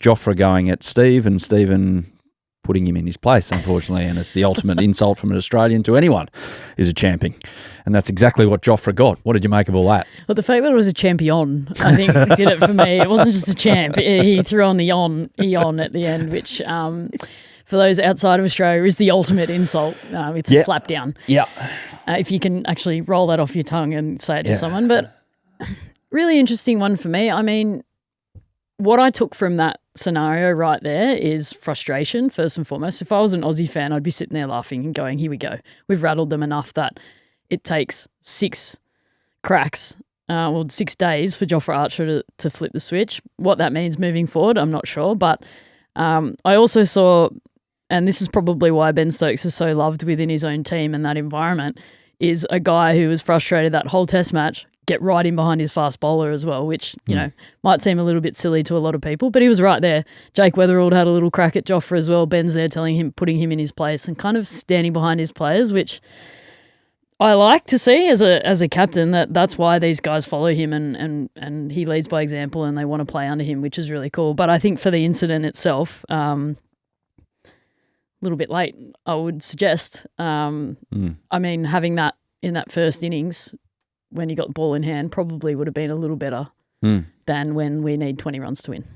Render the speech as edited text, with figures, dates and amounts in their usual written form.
Joffre going at Steve and Stephen putting him in his place, unfortunately, and it's the ultimate insult from an Australian to anyone who's a champion. And that's exactly what Joffre got. What did you make of all that? Well, the fact that it was a champion, I think, did it for me. It wasn't just a champ. He threw on the eon at the end, which for those outside of Australia is the ultimate insult. It's a slap down. Yeah. If you can actually roll that off your tongue and say it to someone. But really interesting one for me. I mean, what I took from that scenario right there is frustration, first and foremost. If I was an Aussie fan, I'd be sitting there laughing and going, here we go. We've rattled them enough that it takes 6 cracks, 6 days for Jofra Archer to flip the switch. What that means moving forward, I'm not sure. But I also saw, and this is probably why Ben Stokes is so loved within his own team and that environment, is a guy who was frustrated that whole test match, get right in behind his fast bowler as well, which, you know, might seem a little bit silly to a lot of people, but he was right there. Jake Weatherald had a little crack at Jofra as well. Ben's there putting him in his place and kind of standing behind his players, which I like to see as a captain. That's why these guys follow him and he leads by example and they want to play under him, which is really cool. But I think for the incident itself, a little bit late, I would suggest. I mean, having that in that first innings when you got the ball in hand probably would have been a little better than when we need 20 runs to win.